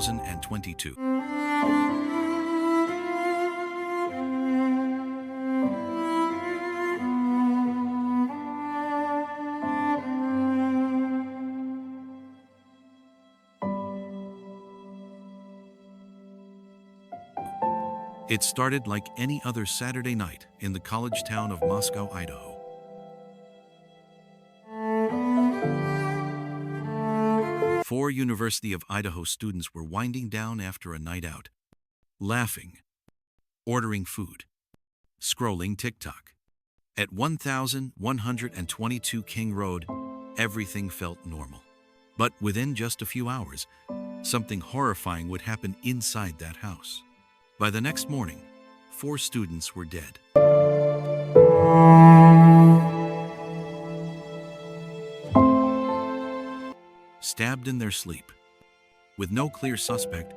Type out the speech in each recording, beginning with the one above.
2022. It started like any other Saturday night in the college town of Moscow, Idaho. Four University of Idaho students were winding down after a night out, laughing, ordering food, scrolling TikTok. At 1122 King Road, everything felt normal. But within just a few hours, something horrifying would happen inside that house. By the next morning, 4 students were dead. Stabbed in their sleep, with no clear suspect,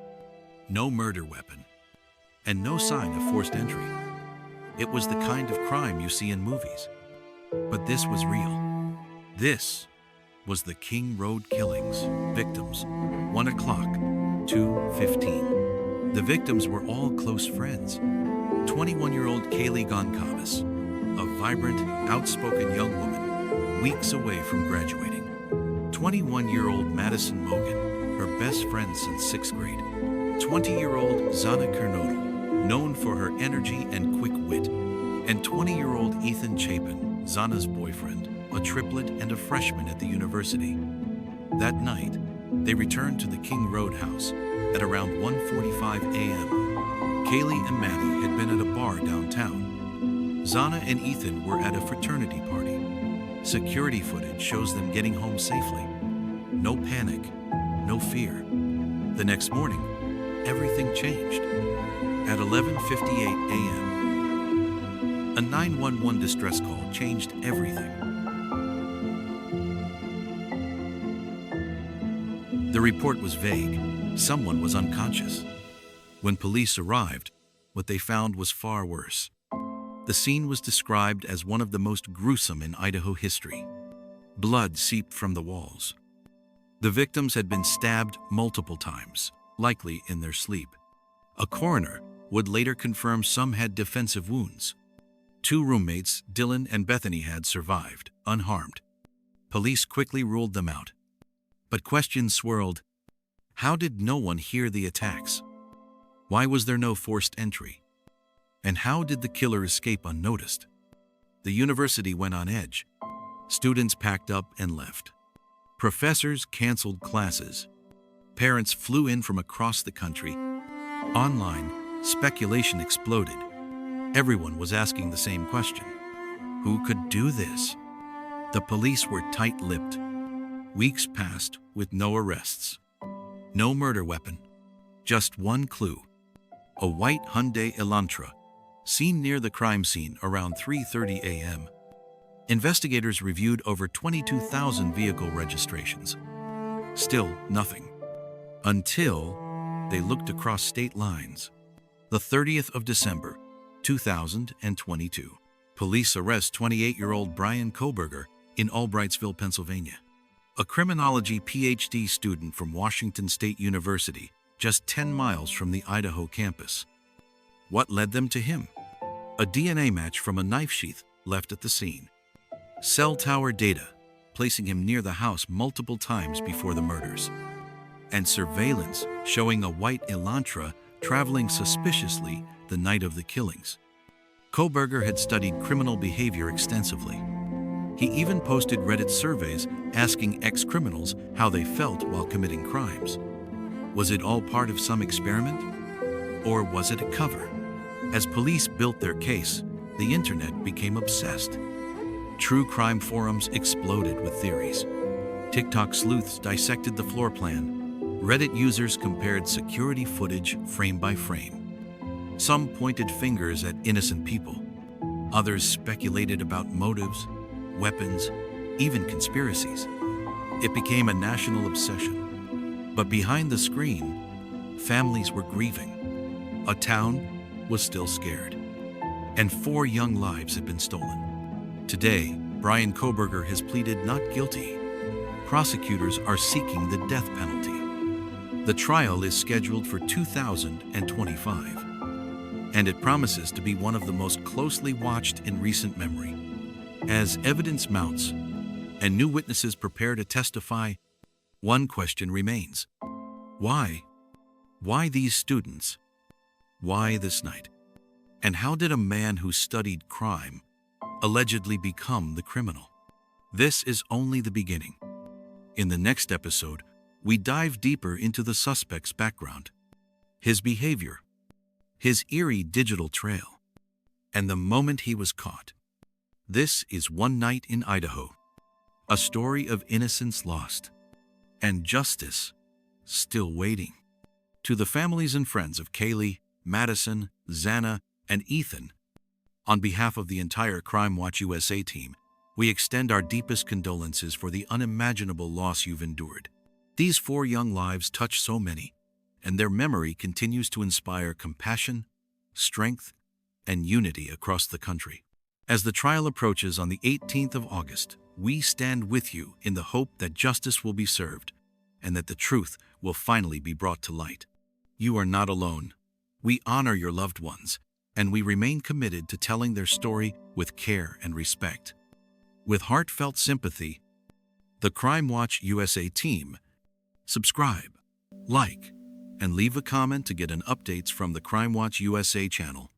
no murder weapon, and no sign of forced entry. It was the kind of crime you see in movies. But this was real. This was the King Road killings. Victims, 1 o'clock, 2:15. The victims were all close friends. 21-year-old Kaylee Goncalves, a vibrant, outspoken young woman, weeks away from graduating. 21-year-old Madison Mogan, her best friend since 6th grade. 20-year-old Zana Kernodle, known for her energy and quick wit. And 20-year-old Ethan Chapin, Zana's boyfriend, a triplet and a freshman at the university. That night, they returned to the King Road house at around 1:45 a.m. Kaylee and Maddie had been at a bar downtown. Zana and Ethan were at a fraternity party. Security footage shows them getting home safely. No panic, no fear. The next morning, everything changed. At 11:58 a.m., a 911 distress call changed everything. The report was vague. Someone was unconscious. When police arrived, what they found was far worse. The scene was described as one of the most gruesome in Idaho history. Blood seeped from the walls. The victims had been stabbed multiple times, likely in their sleep. A coroner would later confirm some had defensive wounds. 2 roommates, Dylan and Bethany, had survived, unharmed. Police quickly ruled them out. But questions swirled. How did no one hear the attacks? Why was there no forced entry? And how did the killer escape unnoticed? The university went on edge. Students packed up and left. Professors canceled classes. Parents flew in from across the country. Online, speculation exploded. Everyone was asking the same question. Who could do this? The police were tight-lipped. Weeks passed with no arrests. No murder weapon. Just one clue. A white Hyundai Elantra, seen near the crime scene around 3:30 a.m. Investigators reviewed over 22,000 vehicle registrations. Still nothing. Until they looked across state lines. The 30th of December, 2022. Police arrest 28-year-old Bryan Kohberger in Albrightsville, Pennsylvania. A criminology PhD student from Washington State University, just 10 miles from the Idaho campus. What led them to him? A DNA match from a knife sheath left at the scene. Cell tower data, placing him near the house multiple times before the murders. And surveillance showing a white Elantra traveling suspiciously the night of the killings. Kohberger had studied criminal behavior extensively. He even posted Reddit surveys asking ex-criminals how they felt while committing crimes. Was it all part of some experiment? Or was it a cover? As police built their case, the internet became obsessed. True crime forums exploded with theories. TikTok sleuths dissected the floor plan. Reddit users compared security footage frame by frame. Some pointed fingers at innocent people. Others speculated about motives, weapons, even conspiracies. It became a national obsession. But behind the screen, families were grieving. A town was still scared. And 4 young lives had been stolen. Today, Bryan Kohberger has pleaded not guilty. Prosecutors are seeking the death penalty. The trial is scheduled for 2025, and it promises to be one of the most closely watched in recent memory. As evidence mounts and new witnesses prepare to testify, one question remains. Why? Why these students? Why this night? And how did a man who studied crime allegedly become the criminal? This is only the beginning. In the next episode, we dive deeper into the suspect's background, his behavior, his eerie digital trail, and the moment he was caught. This is One Night in Idaho, a story of innocence lost and justice still waiting. To the families and friends of Kaylee, Madison, Xana, and Ethan, on behalf of the entire Crime Watch USA team, we extend our deepest condolences for the unimaginable loss you've endured. These 4 young lives touch so many, and their memory continues to inspire compassion, strength, and unity across the country. As the trial approaches on the 18th of August, we stand with you in the hope that justice will be served and that the truth will finally be brought to light. You are not alone. We honor your loved ones, and we remain committed to telling their story with care and respect. With heartfelt sympathy, the Crime Watch USA team, subscribe, like, and leave a comment to get an updates from the Crime Watch USA channel.